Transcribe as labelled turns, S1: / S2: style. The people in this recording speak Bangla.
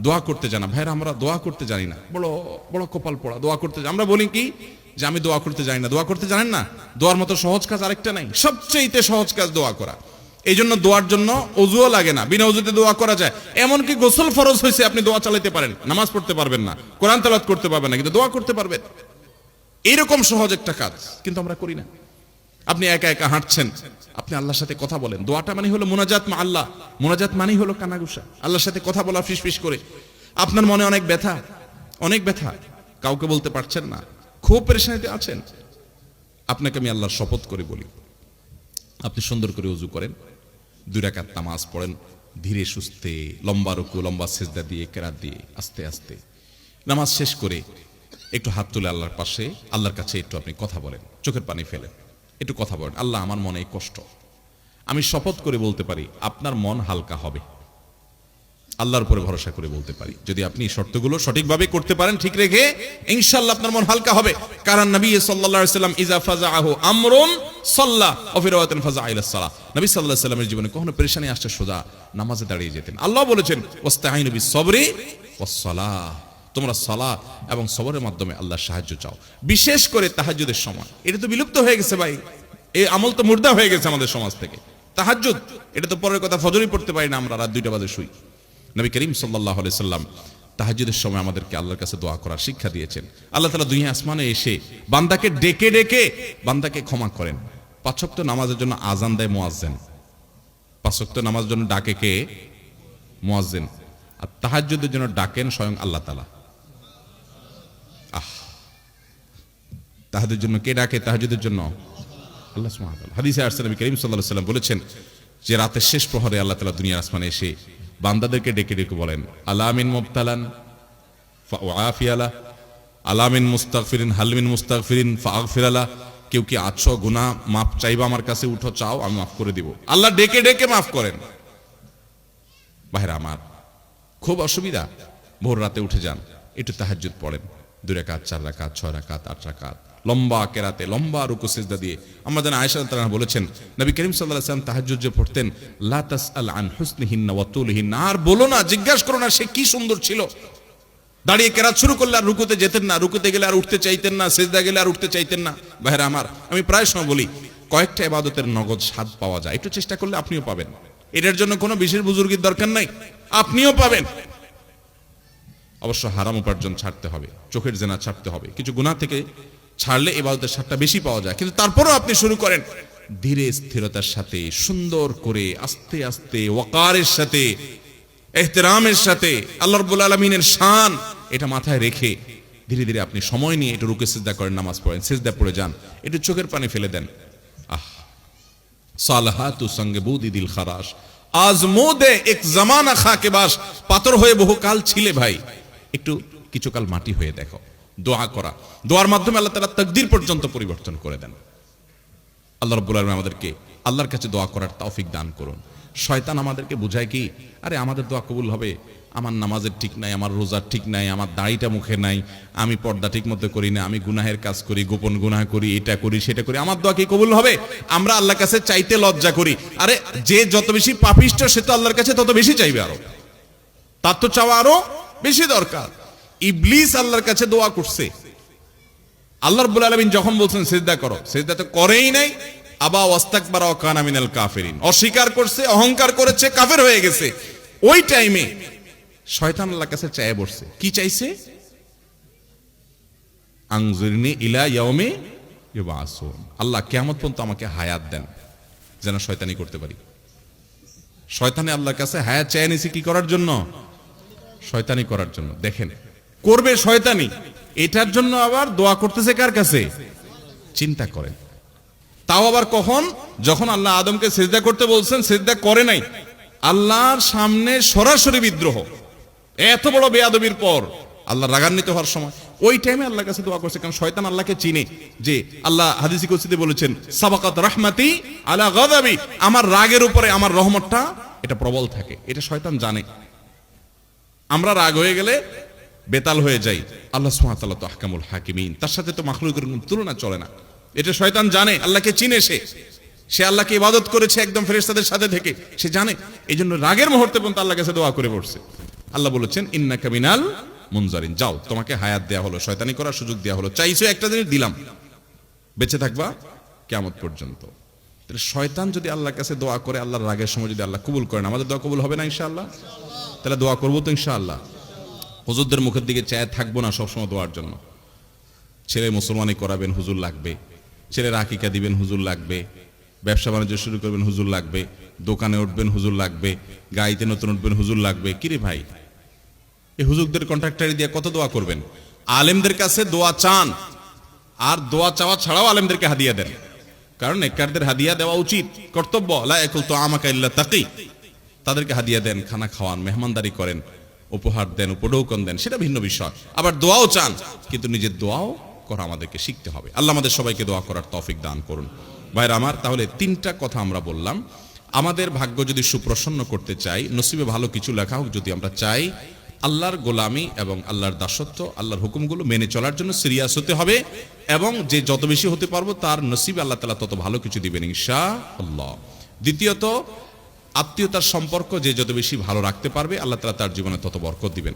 S1: দোয়া করতে জানা। ভাইরা আমরা দোয়া করতে জানি না, বড় বড় কপাল পড়া। দোয়া করতে আমরা বলি কি যে আমি দোয়া করতে জানি না। দোয়া করতে জানেন না? দোয়ার মতো সহজ কাজ আরেকটা নাই, সবচেয়ে সহজ কাজ দোয়া করা। এই জন্য দোয়ার জন্য অজুও লাগে না, বিনা অজুতে দোয়া করা যায়। এমনকি গোসল ফরজ হয়েছে, আপনি দোয়া চালাতে পারেন, নামাজ পড়তে পারবেন না, কোরআন তেলাওয়াত করতে পারবেন না, কিন্তু দোয়া করতে পারবেন। এইরকম সহজ একটা কাজ কিন্তু আমরা করি না। আপনি একা একা হাঁটছেন, আপনি আল্লাহর সাথে কথা বলেন। দোয়াটা মানে হলো মুনাজাত মা আল্লাহ। মুনাজাত মানে হলো কানাগুসা, আল্লাহর সাথে কথা বলা, ফিসফিস করে। আপনার মনে অনেক ব্যথা, অনেক ব্যথা, কাউকে বলতে পারছেন না, খুব পেরেশানিতে আছেন। আপনাকে আমি আল্লাহর শপথ করে বলি, আপনি সুন্দর করে ওযু করেন, 2 রাকাত নামাজ পড়েন, ধীরে সুস্থে, লম্বা রুকু, লম্বা সিজদা দিয়ে, কেরাত দিয়ে, আস্তে আস্তে নামাজ শেষ করে একটু হাত তুলে আল্লাহর পাশে, আল্লাহর কাছে একটু আপনি কথা বলেন, চোখের পানি ফেলেন, একটু কথা বলেন। আল্লাহ, আমার মনে এই কষ্ট, আমি শপথ করে বলতে পারি আপনার মন হালকা হবে। আল্লাহর উপরে ভরসা করে বলতে পারি, যদি আপনি শর্তগুলো সঠিকভাবে করতে পারেন, ঠিক রেখে, ইনশাআল্লাহ আপনার মন হালকা হবে। কারণ নবী সাল্লাল্লাহু আলাইহি ওয়াসাল্লাম ইজা ফাজাআহু আমরুন সাল্লা ওয়া ফি রাওয়াতিন ফাজাআ ইলা সালাহ, নবী সাল্লাল্লাহু আলাইহি ওয়াসাল্লামের জীবনে কখনো পেরেশানি আসছে সোজা নামাজে দাঁড়িয়ে যেতেন। আল্লাহ বলেছেন ওয়াস্তাঈনু বিস সাবরি ওয়াস সালাহ, তোমরা সালাত এবং সবরের মাধ্যমে আল্লাহর সাহায্য চাও, বিশেষ করে তাহাজ্জুদের সময়। এটা তো বিলুপ্ত হয়ে গেছে ভাই, এই আমল তো মুর্দা হয়ে গেছে আমাদের সমাজ থেকে। তাহাজ্জুদ, এটা তো পরের কথা, ফজরই পড়তে পারি না আমরা, রাত 2টা বাজে শুই। নবী করিম সাল্লাল্লাহু আলাইহি সাল্লাম তাহাজ্জুদের সময় আমাদেরকে আল্লাহর কাছে দোয়া করার শিক্ষা দিয়েছেন। আল্লাহ তাআলা দুনিয়া আসমানে এসে বান্দাকে ডেকে ডেকে বান্দাকে ক্ষমা করেন। 5 ওয়াক্ত নামাজের জন্য আযান দেয় মুয়াজ্জিন, 5 ওয়াক্ত নামাজের জন্য ডাকে কে? মুয়াজ্জিন। আর তাহাজ্জুদের জন্য ডাকেন স্বয়ং আল্লাহ তাআলা। তাহাজ্জুদের জন্য কে ডাকে? তাহাজ্জুদের জন্য আল্লাহ সুবহানাহু ওয়া তাআলা। হাদিসে আসছে নবী করিম সাল্লাল্লাহু আলাইহি সাল্লাম বলেছেন যে রাতের শেষ প্রহরে আল্লাহ তাআলা দুনিয়ার আসমানে এসে বান্দাদেরকে ডেকে ডেকে বলেন, আলামিন মুবতালান ফাআফিয়ালা, আলামিন মুস্তাগফিরিন হালমিন মুস্তাগফিরিন ফাআগফিরালা, কেউ কি আছো গুনাহ মাফ চাইবা আমার কাছে, উঠো চাও, আমি মাফ করে দিব। আল্লাহ ডেকে ডেকে মাফ করেন। ভাইরা আমার, খুব অসুবিধা, ভোর রাতে উঠে যান, একটু তাহাজ্জুদ পড়েন, 2 রাকাত 4 রাকাত 6 রাকাত 8 রাকাত, লম্বা কেরাতে, লম্বা রুকু সিজদা দিয়ে। আমরা জানি আয়েশা রাদিয়াল্লাহু তাআলা বলেছেন নবী করিম সাল্লাল্লাহু আলাইহি ওয়াসাল্লাম তাহাজ্জুদ যে পড়তেন, লা তাসআল আন হুসনিহিন্না ওয়া তুলিহিন্না, আর বলো না, জিজ্ঞাসা করো না সে কি সুন্দর ছিল। দাঁড়িয়ে কেরাত শুরু করলে আর রুকুতে যেতেন না, রুকুতে গেলে আর উঠতে চাইতেন না, সিজদা গেলে আর উঠতে চাইতেন না। ভাইরা আমার, আমি প্রায় সময় বলি, কয়েকটা ইবাদতের নগদ স্বাদ পাওয়া যায়, একটু চেষ্টা করলে আপনিও পাবেন। এটার জন্য কোনো বিশেষ বুজুর্গের দরকার নাই, আপনিও পাবেন। অবশ্য হারাম উপার্জন ছাড়তে হবে, চোখের জেনা ছাড়তে হবে, কিছু গুনাহ থেকে ছাড়লে ইবাদতের স্বাদটা বেশি পাওয়া যায়। কিন্তু তারপরেও আপনি শুরু করেন ধীরে স্থিরতার সাথে, সুন্দর করে, আস্তে আস্তে, ওয়াকারের সাথে, ইহতিরামের সাথে, আল্লাহ রাব্বুল আলামিনের শান এটা মাথায় রেখে ধীরে ধীরে আপনি সময় নিয়ে একটু রুকু সিজদা করেন, নামাজ পড়েন, সিজদা পড়ে যান, একটু চোখের পানি ফেলে দেন। সালাহাতু সঙ্গে বুদি দিল খারাস, আজমুদে এক জামানা খাকে বাস, পাথর হয়ে বহুকাল ছিলে ভাই, একটু কিছুকাল মাটি হয়ে দেখো। দোয়া করা, দোয়ার মাধ্যমে আল্লাহ তাআলা তাকদীর পর্যন্ত পরিবর্তন করে দেন। আল্লাহ রাব্বুল আলামিন আমাদেরকে আল্লাহর কাছে দোয়া করার তৌফিক দান করুন। শয়তান আমাদেরকে বুঝায় কি, আরে আমাদের দোয়া কবুল হবে, আমার নামাজের ঠিক নাই, আমার রোজার ঠিক নাই, আমার দাড়িটা মুখে নাই, আমি পর্দা ঠিক মতো করি না, আমি গুনাহের কাজ করি, গোপন গুনাহ করি, এটা করি সেটা করি, আমার দোয়া কি কবুল হবে? আমরা আল্লাহর কাছে চাইতে লজ্জা করি। আরে যে যত বেশি পাপিষ্ঠ সে তো আল্লাহর কাছে তত বেশি চাইবে, আরো তার তো চাওয়া আরো বেশি দরকার। ইবলিস আল্লাহর কাছে দোয়া করছে, আল্লাহ রাব্বুল আলামিন যখন বলছেন সিজদা করো, সিজদা তো করেই নাই। আবা ওয়াস্তাকবারা ওয়া কানা মিনাল কাফিরিন, অস্বীকার করছে, অহংকার করেছে, কাফের হয়ে গেছে। ওই টাইমে শয়তান আল্লাহর কাছে চায় বসছে, কি চাইছে? আনজিরনি ইলা ইয়াউমি ইউবাসুন, আল্লাহ কিয়ামত পর্যন্ত আমাকে হায়াত দেন যেন শয়তানি করতে পারি। শয়তানে আল্লাহর কাছে হায়াত চেয়ে নিছে কি করার জন্য? শয়তানি করার জন্য। দেখেন, করবে শয়তানি, এটার জন্য আবার দোয়া করতেছে কার কাছে? চিন্তা করেন। তাও আবার কখন? যখন আল্লাহ আদমকে সিজদা করতে বলছেন, সিজদা করে নাই, আল্লাহর সামনে সরাসরি বিদ্রোহ, এত বড় বেয়াদবির পর আল্লাহ রাগান্বিত হওয়ার সময়, ওই টাইমে আল্লাহর কাছে দোয়া করছে। কারণ শয়তান আল্লাহকে চিনে, যে আল্লাহ হাদিসে কুদসিতে বলেছেন, সাবাকাত রাহমাতি আলা গাযাবি, আমার রাগের উপরে আমার রহমতটা এটা প্রবল থাকে, এটা শয়তান জানে। আমরা রাগ হয়ে গেলে বেতাল হয়ে যাই, আল্লাহ সুবহানাহু ওয়া তাআলা তো আহকামুল হাকিমিন, তার সাথে তো মাখলুকের কোনো তুলনা চলে না। এটা শয়তান জানে, আল্লাহকে চিনে, সে আল্লাহকে ইবাদত করেছে একদম ফেরেশতাদের সাথে থেকে, সে জানে। এই জন্য রাগের মুহূর্তে পর্যন্ত আল্লাহর কাছে দোয়া করে পড়ছে। আল্লাহ বলেছেন ইন্নাকা মিনাল মুনজারিন, যাও তোমাকে হায়াত দেয়া হলো, শয়তানি করার সুযোগ দেয়া হলো, চাইছো একটা জিনিস দিলাম, বেঁচে থাকবা কিয়ামত পর্যন্ত। তাহলে শয়তান যদি আল্লাহর কাছে দোয়া করে, আল্লাহর রাগের সময় যদি আল্লাহ কবুল করেন, আমাদের দোয়া কবুল হবে না ইনশাআল্লাহ? তাহলে দোয়া করবো তো ইনশাআল্লাহ। হুজুরদের মুখের দিকে চেয়ে থাকবো না সবসময় দোয়ার জন্য। ছেলে মুসলমানি করাবেন, হুজুর লাগবে। ছেলের আকিকা দিবেন, হুজুর লাগবে। ব্যবসা বাণিজ্য শুরু করবেন, হুজুর লাগবে। দোকানে উঠবেন, হুজুর লাগবে। গাড়িতে নতুন উঠবেন, হুজুর লাগবে। কিরে ভাই, এই হুজুরদের কন্ট্রাক্টারি দিয়ে কত দোয়া করবেন? আলেমদের কাছে দোয়া চান, আর দোয়া চাওয়া ছাড়াও আলেমদেরকে হাদিয়া দেন। কারণ নেককারদের হাদিয়া দেওয়া উচিত, কর্তব্য। লা ইয়াকুল তুআমাকা ইল্লা তাকি, তাদেরকে হাদিয়া দেন, খানা খাওয়ান, মেহমানদারি করেন, উপহার দেন, উপঢৌকন দেন, সেটা ভিন্ন বিষয়। আবার দোয়াও চান, কিন্তু নিজের দোয়াও করা আমাদেরকে শিখতে হবে। আল্লাহ আমাদের সবাইকে দোয়া করার তৌফিক দান করুন। ভাইরা আমার, তাহলে তিনটা কথা আমরা বললাম। আমাদের ভাগ্য যদি সুপ্রসন্ন করতে চাই, নসিবে ভালো কিছু লেখা হোক যদি আমরা চাই, আল্লাহর গোলামি এবং আল্লাহর দাসত্ব, আল্লাহর হুকুমগুলো মেনে চলার জন্য সিরিয়াস হতে হবে, এবং যে যত বেশি হতে পারবো তার নসিবে আল্লাহ তাআলা তত ভালো কিছু দিবেন ইনশাআল্লাহ। দ্বিতীয়ত, আত্মীয়তার সম্পর্ক যে যত বেশি ভালো রাখতে পারবে, আল্লাহ তাআলা তার জীবনে তত বরকত দিবেন।